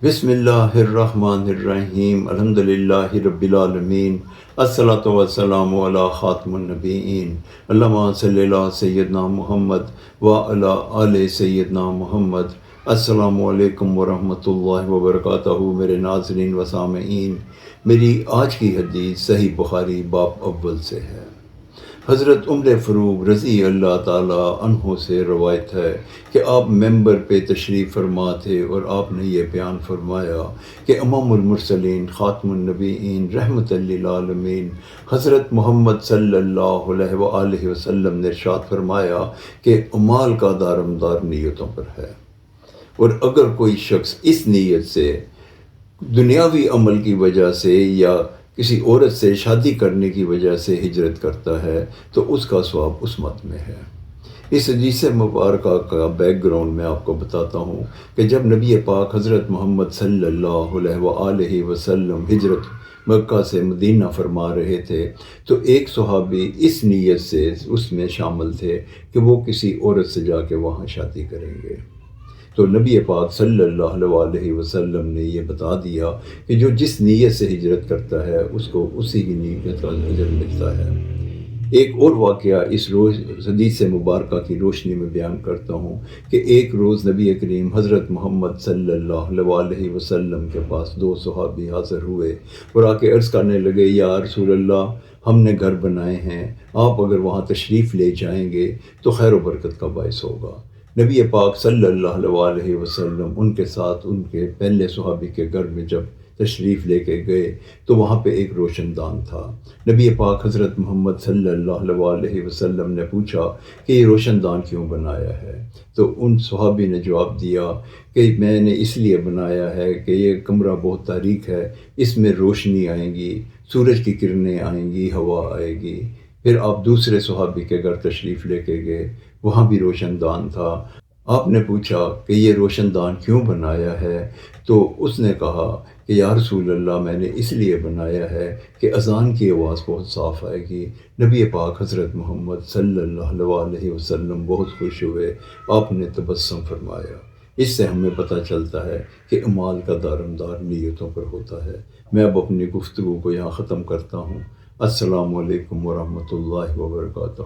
بسم اللہ الرحمن الرحیم الحمدللہ رب العالمین الصلاۃ والسلام علی خاتم النبیین اللہم صلی اللہ سیدنا محمد وعلی آل سیدنا محمد۔ السلام علیکم ورحمۃ اللہ وبرکاتہ۔ میرے ناظرین و سامعین، میری آج کی حدیث صحیح بخاری باب اول سے ہے۔ حضرت عمر فاروق رضی اللہ تعالیٰ عنہ سے روایت ہے کہ آپ ممبر پہ تشریف فرما تھے اور آپ نے یہ بیان فرمایا کہ امام المرسلین خاتم النبیین رحمت للعالمین حضرت محمد صلی اللہ علیہ وآلہ وسلم نے ارشاد فرمایا کہ اعمال کا دارمدار نیتوں پر ہے، اور اگر کوئی شخص اس نیت سے دنیاوی عمل کی وجہ سے یا کسی عورت سے شادی کرنے کی وجہ سے ہجرت کرتا ہے تو اس کا ثواب اس مت میں ہے۔ اس حدیث مبارکہ کا بیک گراؤنڈ میں آپ کو بتاتا ہوں کہ جب نبی پاک حضرت محمد صلی اللہ علیہ وآلہ وسلم ہجرت مکہ سے مدینہ فرما رہے تھے تو ایک صحابی اس نیت سے اس میں شامل تھے کہ وہ کسی عورت سے جا کے وہاں شادی کریں گے۔ تو نبی پاک صلی اللہ علیہ وسلم نے یہ بتا دیا کہ جو جس نیت سے ہجرت کرتا ہے اس کو اسی کی نیت کا اجر ملتا ہے۔ ایک اور واقعہ اس روز حدیث مبارکہ کی روشنی میں بیان کرتا ہوں کہ ایک روز نبی کریم حضرت محمد صلی اللہ علیہ وسلم کے پاس دو صحابی حاضر ہوئے اور آ کے عرض کرنے لگے، یا رسول اللہ، ہم نے گھر بنائے ہیں، آپ اگر وہاں تشریف لے جائیں گے تو خیر و برکت کا باعث ہوگا۔ نبی پاک صلی اللہ علیہ وسلم ان کے ساتھ ان کے پہلے صحابی کے گھر میں جب تشریف لے کے گئے تو وہاں پہ ایک روشن دان تھا۔ نبی پاک حضرت محمد صلی اللہ علیہ وسلم نے پوچھا کہ یہ روشن دان کیوں بنایا ہے؟ تو ان صحابی نے جواب دیا کہ میں نے اس لیے بنایا ہے کہ یہ کمرہ بہت تاریک ہے، اس میں روشنی آئیں گی، سورج کی کرنیں آئیں گی، ہوا آئے گی۔ پھر آپ دوسرے صحابی کے گھر تشریف لے کے گئے، وہاں بھی روشن دان تھا۔ آپ نے پوچھا کہ یہ روشن دان کیوں بنایا ہے؟ تو اس نے کہا کہ یا رسول اللہ، میں نے اس لیے بنایا ہے کہ اذان کی آواز بہت صاف آئے گی۔ نبی پاک حضرت محمد صلی اللہ علیہ وسلم بہت خوش ہوئے، آپ نے تبسم فرمایا۔ اس سے ہمیں پتہ چلتا ہے کہ اعمال کا دارمدار نیتوں پر ہوتا ہے۔ میں اب اپنی گفتگو کو یہاں ختم کرتا ہوں۔ السلام علیکم ورحمۃ اللہ وبرکاتہ۔